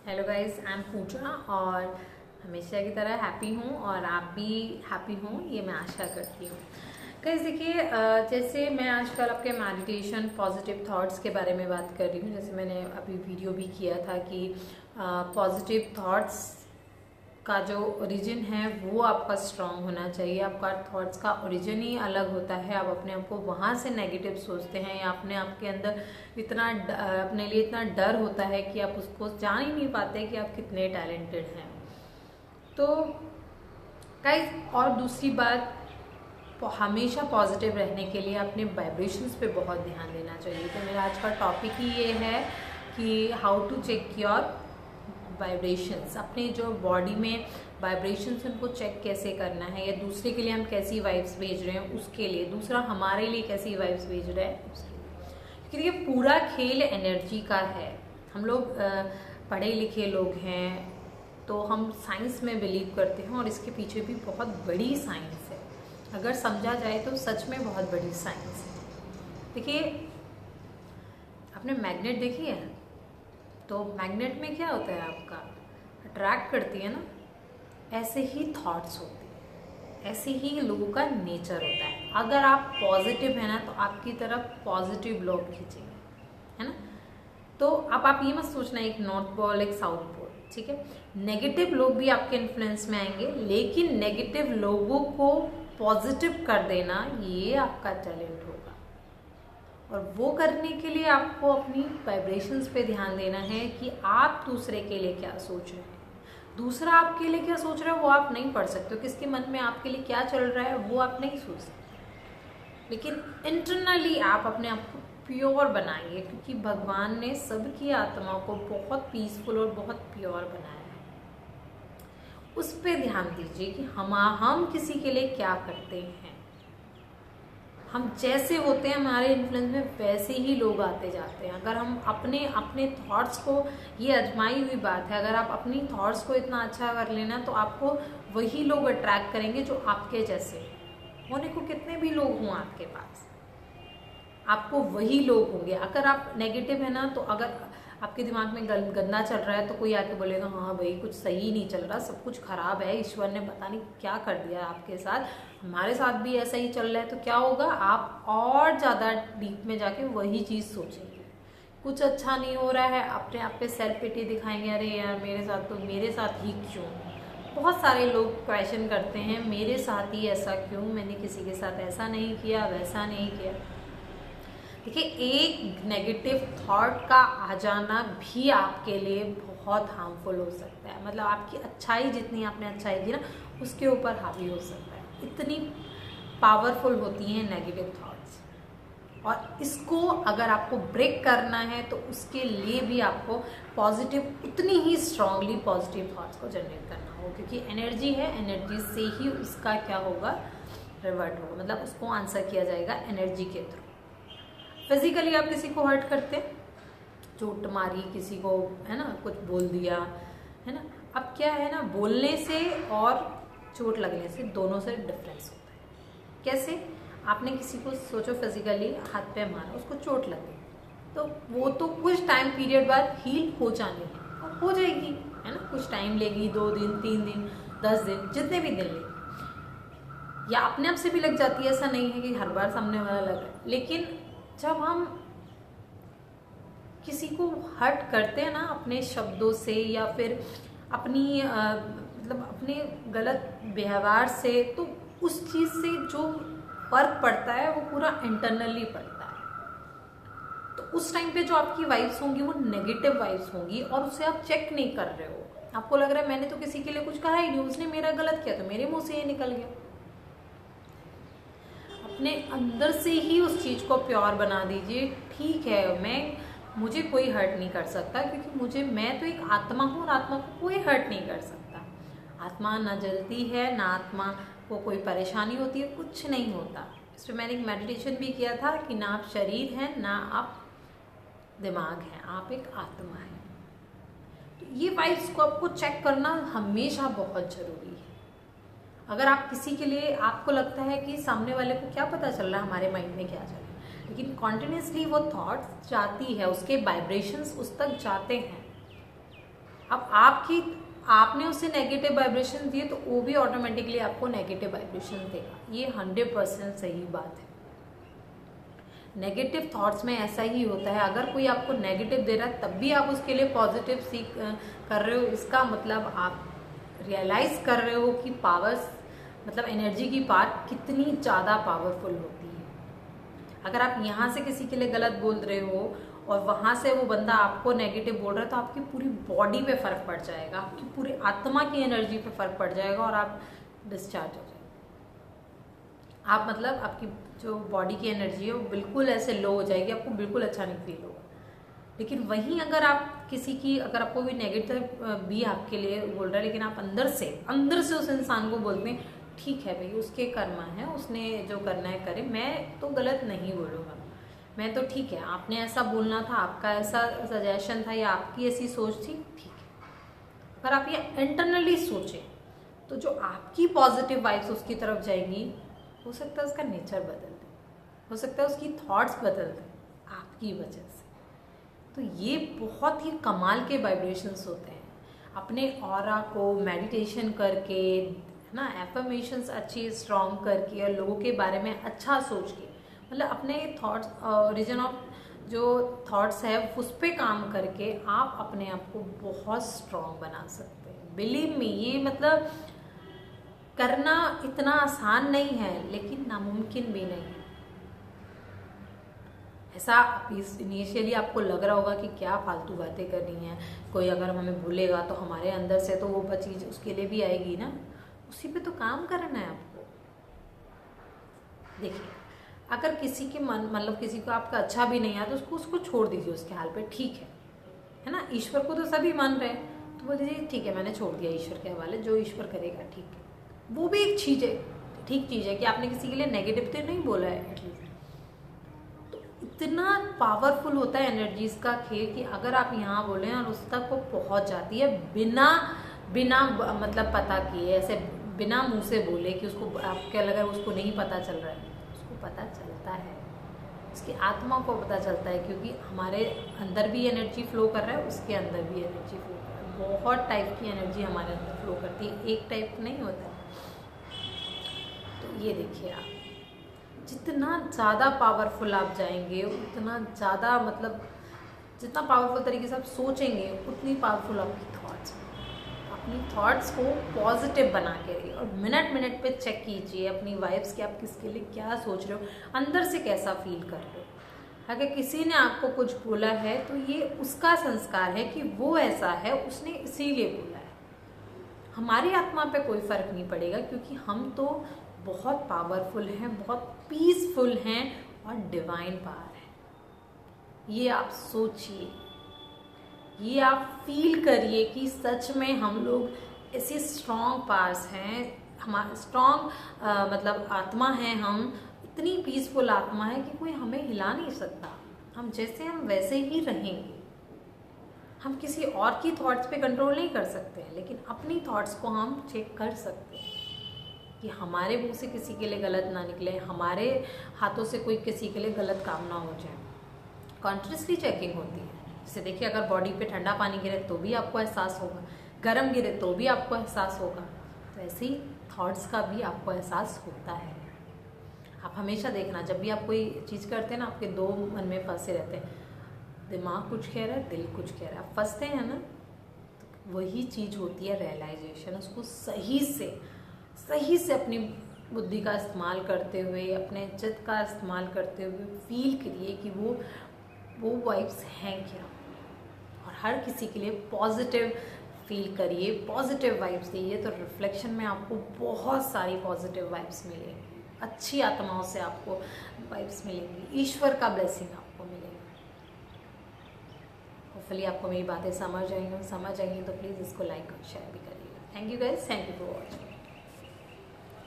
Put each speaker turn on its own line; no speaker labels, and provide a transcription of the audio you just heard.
Hello guys, I am पूजा और हमेशा की तरह हैप्पी हूँ और आप भी हैप्पी हों ये मैं आशा करती हूँ। गाइस देखिए, जैसे मैं आजकल आपके मेडिटेशन पॉजिटिव थॉट्स के बारे में बात कर रही हूँ। जैसे मैंने अभी वीडियो भी किया था कि पॉजिटिव थॉट्स का जो ओरिजिन है वो आपका स्ट्रांग होना चाहिए। आपका थॉट्स का ओरिजिन ही अलग होता है। आप अपने आप को वहाँ से नेगेटिव सोचते हैं या अपने आप के अंदर इतना अपने लिए इतना डर होता है कि आप उसको जान ही नहीं पाते कि आप कितने टैलेंटेड हैं। तो गाइस, और दूसरी बात, हमेशा पॉजिटिव रहने के लिए अपने वाइब्रेशंस पे बहुत ध्यान देना चाहिए। तो मेरा आज का टॉपिक ही ये है कि how to check your vibrations. अपने जो बॉडी में वाइब्रेशंस उनको चेक कैसे करना है, या दूसरे के लिए हम कैसी वाइब्स भेज रहे हैं उसके लिए, दूसरा हमारे लिए कैसी वाइब्स भेज रहा है उसके लिए। क्योंकि ये पूरा खेल एनर्जी का है। हम लोग पढ़े लिखे लोग हैं तो हम साइंस में बिलीव करते हैं और इसके पीछे भी बहुत बड़ी साइंस है। अगर समझा जाए तो सच में बहुत बड़ी साइंस है। देखिए, आपने मैग्नेट देखी है? तो मैग्नेट में क्या होता है, आपका अट्रैक्ट करती है ना। ऐसे ही थॉट्स होते हैं, ऐसे ही लोगों का नेचर होता है। अगर आप पॉजिटिव है ना तो आपकी तरफ पॉजिटिव लोग खींचेंगे, है ना। तो अब आप ये मत सोचना एक नॉर्थ पोल एक साउथ पोल, ठीक है। नेगेटिव लोग भी आपके इन्फ्लुएंस में आएंगे, लेकिन नेगेटिव लोगों को पॉजिटिव कर देना ये आपका टैलेंट होगा। और वो करने के लिए आपको अपनी वाइब्रेशंस पे ध्यान देना है कि आप दूसरे के लिए क्या सोच रहे हैं। दूसरा आपके लिए क्या सोच रहा है वो आप नहीं पढ़ सकते हो। किसके मन में आपके लिए क्या चल रहा है वो आप नहीं सोच सकते, लेकिन इंटरनली आप अपने आप को प्योर बनाइए, क्योंकि भगवान ने सबकी आत्मा को बहुत पीसफुल और बहुत प्योर बनाया है। उस पर ध्यान दीजिए कि हम किसी के लिए क्या करते हैं। हम जैसे होते हैं हमारे इन्फ्लुएंस में वैसे ही लोग आते जाते हैं। अगर हम अपने अपने थॉट्स को, ये आजमाई हुई बात है, अगर आप अपनी थॉट्स को इतना अच्छा कर लेना तो आपको वही लोग अट्रैक्ट करेंगे जो आपके जैसे हैं। होने को कितने भी लोग हों आपके पास, आपको वही लोग होंगे। अगर आप नेगेटिव है ना, तो अगर आपके दिमाग में गंदा चल रहा है तो कोई आके बोलेगा हाँ भाई कुछ सही नहीं चल रहा, सब कुछ खराब है, ईश्वर ने पता नहीं क्या कर दिया आपके साथ, हमारे साथ भी ऐसा ही चल रहा है। तो क्या होगा, आप और ज़्यादा डीप में जाके वही चीज़ सोचेंगे। कुछ अच्छा नहीं हो रहा है, अपने आप पे सेल्फ पिटी दिखाएंगे, अरे यार मेरे साथ ही क्यों। बहुत सारे लोग क्वेश्चन करते हैं मेरे साथ ही ऐसा क्यों, मैंने किसी के साथ ऐसा नहीं किया वैसा नहीं किया। देखिए, एक नेगेटिव थॉट का आ जाना भी आपके लिए बहुत हार्मफुल हो सकता है। मतलब आपकी अच्छाई, जितनी आपने अच्छाई की ना, उसके ऊपर हावी हो सकता है। इतनी पावरफुल होती हैं नेगेटिव थॉट्स। और इसको अगर आपको ब्रेक करना है तो उसके लिए भी आपको पॉजिटिव, उतनी ही स्ट्रांगली पॉजिटिव थॉट्स को जनरेट करना होगा, क्योंकि एनर्जी है, एनर्जी से ही उसका क्या होगा, रिवर्ट होगा। मतलब उसको आंसर किया जाएगा एनर्जी के थ्रू। फिजिकली आप किसी को हर्ट करते हैं, चोट मारी किसी को, है ना, कुछ बोल दिया, है ना। अब क्या है ना, बोलने से और चोट लगने से दोनों से डिफरेंस होता है। कैसे? आपने किसी को सोचो फिजिकली हाथ पे मारा, उसको चोट लग गई, तो वो तो कुछ टाइम पीरियड बाद हील हो जाने और हो जाएगी, है ना। कुछ टाइम लेगी, 2 दिन 3 दिन 10 दिन, जितने भी दिन लेगी, या अपने आप से भी लग जाती है। ऐसा नहीं है कि हर बार सामने वाला लगा, लेकिन जब हम किसी को हर्ट करते हैं ना अपने शब्दों से या फिर अपनी मतलब अपने गलत व्यवहार से, तो उस चीज़ से जो फर्क पड़ता है वो पूरा इंटरनली पड़ता है। तो उस टाइम पे जो आपकी वाइब्स होंगी वो नेगेटिव वाइब्स होंगी, और उसे आप चेक नहीं कर रहे हो। आपको लग रहा है मैंने तो किसी के लिए कुछ कहा ही नहीं, उसने मेरा गलत किया तो मेरे मुंह से ये निकल गया। अपने अंदर से ही उस चीज़ को प्योर बना दीजिए। ठीक है, मुझे कोई हर्ट नहीं कर सकता, क्योंकि मैं तो एक आत्मा हूँ और आत्मा को कोई हर्ट नहीं कर सकता। आत्मा ना जलती है, ना आत्मा को कोई परेशानी होती है, कुछ नहीं होता। इस पर मैंने एक मेडिटेशन भी किया था कि ना आप शरीर हैं ना आप दिमाग हैं, आप एक आत्मा हैं। तो ये वाइब्स को आपको चेक करना हमेशा बहुत ज़रूरी है। अगर आप किसी के लिए, आपको लगता है कि सामने वाले को क्या पता चल रहा है हमारे माइंड में क्या चल रहा है, लेकिन कॉन्टिन्यूसली वो थॉट्स जाती है, उसके वाइब्रेशंस उस तक जाते हैं। अब आपने उसे नेगेटिव वाइब्रेशन दिए तो वो भी ऑटोमेटिकली आपको नेगेटिव वाइब्रेशन देगा। ये 100% सही बात है। नेगेटिव थॉट्स में ऐसा ही होता है, अगर कोई आपको नेगेटिव दे रहा है तब भी आप उसके लिए पॉजिटिव सीख कर रहे हो, इसका मतलब आप रियलाइज कर रहे हो कि पावर्स मतलब एनर्जी की पार्ट कितनी ज़्यादा पावरफुल होती है। अगर आप यहाँ से किसी के लिए गलत बोल रहे हो और वहाँ से वो बंदा आपको नेगेटिव बोल रहा है तो आपकी पूरी बॉडी पे फर्क पड़ जाएगा, आपकी पूरी आत्मा की एनर्जी पे फर्क पड़ जाएगा और आप डिस्चार्ज हो जाएंगे। आप मतलब आपकी जो बॉडी की एनर्जी है वो बिल्कुल ऐसे लो हो जाएगी, आपको बिल्कुल अच्छा नहीं फील होगा। लेकिन वहीं अगर आप किसी की अगर आपको भी नेगेटिव भी आपके लिए बोल रहा है लेकिन आप अंदर से उस इंसान को बोलते हैं ठीक है भाई उसके कर्मा है, उसने जो करना है करे, मैं तो गलत नहीं बोलूँगा, मैं तो ठीक है, आपने ऐसा बोलना था, आपका ऐसा सजेशन था या आपकी ऐसी सोच थी, ठीक है। अगर आप ये इंटरनली सोचें तो जो आपकी पॉजिटिव वाइब्स उसकी तरफ जाएंगी, हो सकता है उसका नेचर बदल दे, हो सकता है उसकी थॉट्स बदल दे आपकी वजह से। तो ये बहुत ही कमाल के वाइब्रेशंस होते हैं। अपने ऑरा को मेडिटेशन करके ना, एफर्मेशंस अच्छी स्ट्रॉन्ग करके और लोगों के बारे में अच्छा सोच के, मतलब अपने थॉट्स रीजन ऑफ जो थॉट्स है उस पर काम करके आप अपने आप को बहुत स्ट्रॉन्ग बना सकते हैं। बिलीव मी, ये मतलब करना इतना आसान नहीं है लेकिन नामुमकिन भी नहीं है। ऐसा इनिशियली आपको लग रहा होगा कि क्या फालतू बातें करनी है, कोई अगर हमें भूलेगा तो हमारे अंदर से तो वो चीज़ उसके लिए भी आएगी ना, उसी पे तो काम करना है आपको। देखिए, अगर किसी के मन मतलब किसी को आपका अच्छा भी नहीं आता तो उसको छोड़ दीजिए उसके हाल पे, ठीक है ना। ईश्वर को तो सभी मान रहे हैं तो बोल दीजिए ठीक है मैंने छोड़ दिया ईश्वर के हवाले, जो ईश्वर करेगा ठीक है। वो भी एक चीज़ है, ठीक चीज़ है कि आपने किसी के लिए नेगेटिव तो नहीं बोला है एटलीस्ट। तो इतना पावरफुल होता है एनर्जीज का खेल कि अगर आप यहाँ बोलें और उस तक वो पहुँच जाती है बिना मतलब पता किए, ऐसे बिना मुंह से बोले कि उसको आपके अगर उसको नहीं पता चल रहा है, उसको पता चलता है, उसकी आत्मा को पता चलता है, क्योंकि हमारे अंदर भी एनर्जी फ्लो कर रहा है, उसके अंदर भी एनर्जी फ्लो कर रहा है। बहुत टाइप की एनर्जी हमारे अंदर फ्लो करती है, एक टाइप नहीं होता है। तो ये देखिए, आप जितना ज़्यादा पावरफुल आप जाएंगे उतना ज़्यादा मतलब जितना पावरफुल तरीके से आप सोचेंगे उतनी पावरफुल आपकी थॉट्स। अपनी थॉट्स को पॉजिटिव बना के रहिए और मिनट पे चेक कीजिए अपनी वाइब्स कि आप किसके लिए क्या सोच रहे हो, अंदर से कैसा फील कर रहे हो। अगर किसी ने आपको कुछ बोला है तो ये उसका संस्कार है कि वो ऐसा है, उसने इसीलिए बोला है। हमारी आत्मा पे कोई फर्क नहीं पड़ेगा क्योंकि हम तो बहुत पावरफुल हैं, बहुत पीसफुल हैं और डिवाइन पावर है। ये आप सोचिए, ये आप फील करिए कि सच में हम लोग ऐसे स्ट्रॉन्ग पार्स हैं, हमारा स्ट्रॉन्ग मतलब आत्मा है, हम इतनी पीसफुल आत्मा है कि कोई हमें हिला नहीं सकता। हम जैसे हम वैसे ही रहेंगे। हम किसी और की थॉट्स पे कंट्रोल नहीं कर सकते हैं लेकिन अपनी थॉट्स को हम चेक कर सकते हैं कि हमारे मुंह से किसी के लिए गलत ना निकले, हमारे हाथों से कोई किसी के लिए गलत काम ना हो जाए। कॉन्शियसली चेकिंग होती है। जैसे देखिए, अगर बॉडी पे ठंडा पानी गिरे तो भी आपको एहसास होगा, गर्म गिरे तो भी आपको एहसास होगा। तो ऐसे ही थॉट्स का भी आपको एहसास होता है। आप हमेशा देखना, जब भी आप कोई चीज़ करते हैं ना, आपके दो मन में फंसे रहते हैं, दिमाग कुछ कह रहा है, दिल कुछ कह रहा है, आप फंसते हैं ना, तो वही चीज़ होती है रियलाइजेशन। उसको सही से अपनी बुद्धि का इस्तेमाल करते हुए, अपने चित्त का इस्तेमाल करते हुए फील करिए कि वो वाइब्स हैं क्या, और हर किसी के लिए पॉजिटिव फील करिए, पॉजिटिव वाइब्स दीजिए, तो रिफ्लेक्शन में आपको बहुत सारी पॉजिटिव वाइब्स मिलेंगी, अच्छी आत्माओं से आपको वाइब्स मिलेंगी, ईश्वर का ब्लेसिंग आपको मिलेगा। होपफुली आपको मेरी बातें समझ आएंगी तो प्लीज़ इसको लाइक और शेयर भी करिएगा। Thank you guys, thank you for watching.